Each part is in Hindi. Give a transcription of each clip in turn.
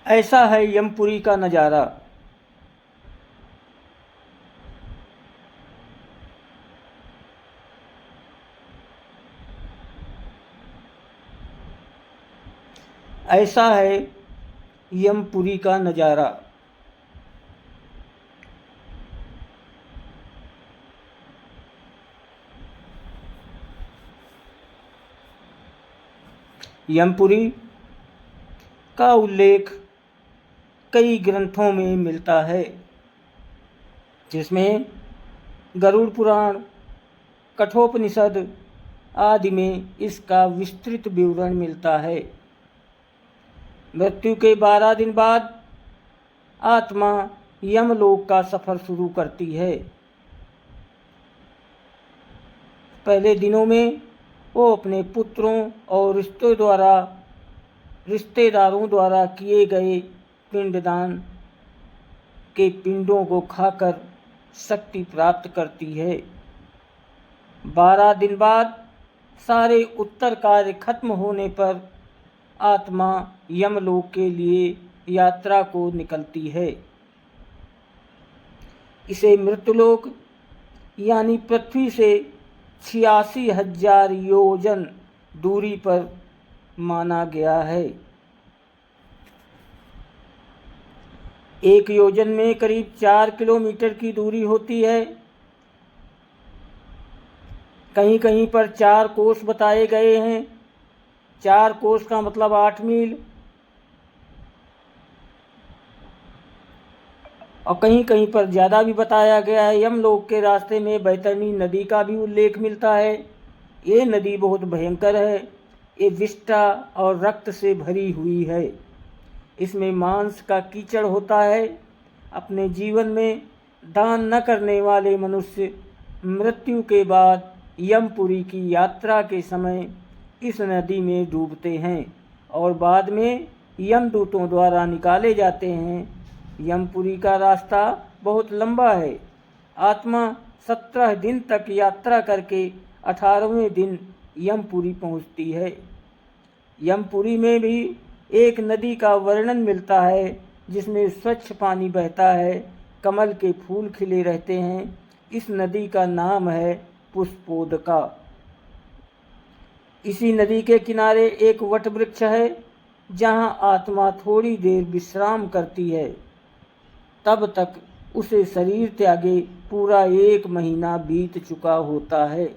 ऐसा है यमपुरी का नज़ारा। ऐसा है यमपुरी का नज़ारा। यमपुरी का उल्लेख कई ग्रंथों में मिलता है, जिसमें गरुड़ पुराण, कठोपनिषद आदि में इसका विस्तृत विवरण मिलता है। मृत्यु के 12 दिन बाद आत्मा यमलोक का सफ़र शुरू करती है। पहले दिनों में वो अपने पुत्रों और रिश्तेदारों द्वारा किए गए पिंडदान के पिंडों को खाकर शक्ति प्राप्त करती है। 12 दिन बाद सारे उत्तर कार्य खत्म होने पर आत्मा यमलोक के लिए यात्रा को निकलती है। इसे मृत्युलोक यानी पृथ्वी से 86,000 योजन दूरी पर माना गया है। एक योजन में करीब 4 किलोमीटर की दूरी होती है। कहीं कहीं पर 4 कोस बताए गए हैं। 4 कोस का मतलब 8 मील, और कहीं कहीं पर ज़्यादा भी बताया गया है। यमलोक के रास्ते में बैतरणी नदी का भी उल्लेख मिलता है। ये नदी बहुत भयंकर है। ये विष्ठा और रक्त से भरी हुई है। इसमें मांस का कीचड़ होता है। अपने जीवन में दान न करने वाले मनुष्य मृत्यु के बाद यमपुरी की यात्रा के समय इस नदी में डूबते हैं और बाद में यमदूतों द्वारा निकाले जाते हैं। यमपुरी का रास्ता बहुत लंबा है। आत्मा 17 दिन तक यात्रा करके 18वें दिन यमपुरी पहुंचती है। यमपुरी में भी एक नदी का वर्णन मिलता है, जिसमें स्वच्छ पानी बहता है, कमल के फूल खिले रहते हैं। इस नदी का नाम है पुष्पोदका। इसी नदी के किनारे एक वट वृक्ष है, जहां आत्मा थोड़ी देर विश्राम करती है। तब तक उसे शरीर त्यागे पूरा 1 महीना बीत चुका होता है।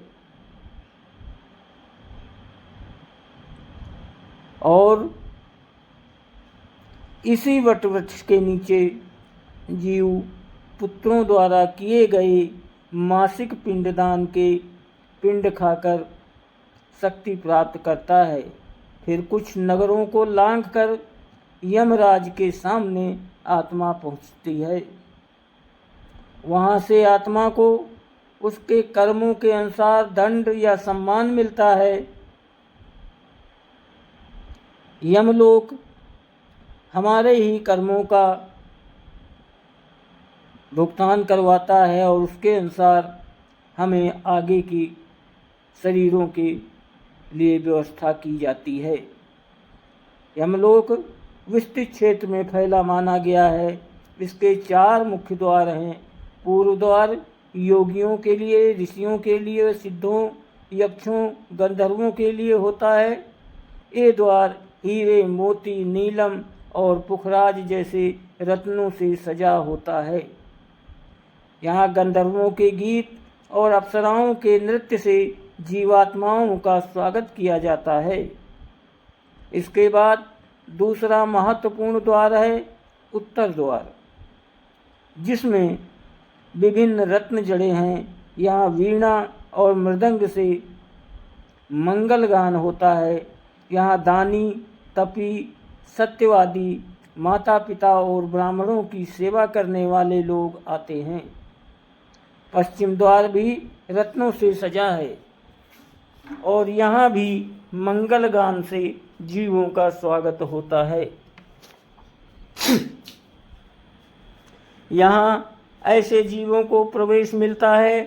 और इसी वट वृक्ष के नीचे जीव पुत्रों द्वारा किए गए मासिक पिंडदान के पिंड खाकर शक्ति प्राप्त करता है। फिर कुछ नगरों को लांघकर यमराज के सामने आत्मा पहुंचती है। वहां से आत्मा को उसके कर्मों के अनुसार दंड या सम्मान मिलता है। यमलोक हमारे ही कर्मों का भुगतान करवाता है और उसके अनुसार हमें आगे की शरीरों के लिए व्यवस्था की जाती है। यमलोक विस्तृत क्षेत्र में फैला माना गया है। इसके 4 मुख्य द्वार हैं। पूर्व द्वार योगियों के लिए, ऋषियों के लिए, सिद्धों, यक्षों, गंधर्वों के लिए होता है। ये द्वार हीरे, मोती, नीलम और पुखराज जैसे रत्नों से सजा होता है। यहाँ गंधर्वों के गीत और अप्सराओं के नृत्य से जीवात्माओं का स्वागत किया जाता है। इसके बाद दूसरा महत्वपूर्ण द्वार है उत्तर द्वार, जिसमें विभिन्न रत्न जड़े हैं। यहाँ वीणा और मृदंग से मंगल गान होता है। यहाँ दानी, तपी, सत्यवादी, माता पिता और ब्राह्मणों की सेवा करने वाले लोग आते हैं। पश्चिम द्वार भी रत्नों से सजा है और यहाँ भी मंगल गान से जीवों का स्वागत होता है। यहाँ ऐसे जीवों को प्रवेश मिलता है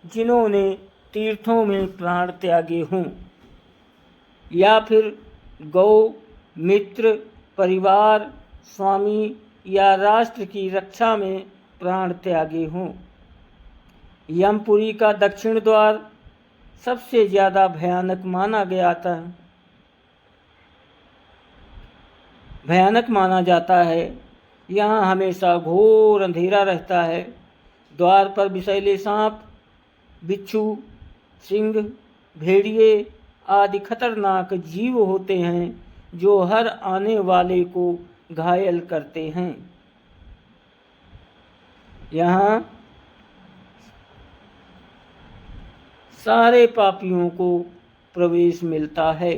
जिन्होंने तीर्थों में प्राण त्यागे हों, या फिर गौ, मित्र, परिवार, स्वामी या राष्ट्र की रक्षा में प्राण त्यागे हों। यमपुरी का दक्षिण द्वार सबसे ज़्यादा भयानक माना जाता है। यहाँ हमेशा घोर अंधेरा रहता है। द्वार पर विषैले सांप, बिच्छू, सिंह, भेड़िए आदि खतरनाक जीव होते हैं जो हर आने वाले को घायल करते हैं। यहाँ सारे पापियों को प्रवेश मिलता है।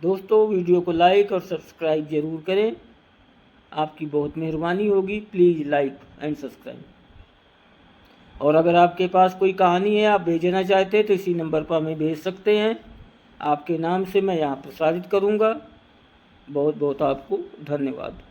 दोस्तों, वीडियो को लाइक और सब्सक्राइब जरूर करें, आपकी बहुत मेहरबानी होगी। Please like and subscribe. और अगर आपके पास कोई कहानी है आप भेजना चाहते हैं तो इसी नंबर पर हमें भेज सकते हैं। आपके नाम से मैं यहाँ प्रसारित करूँगा। बहुत बहुत आपको धन्यवाद।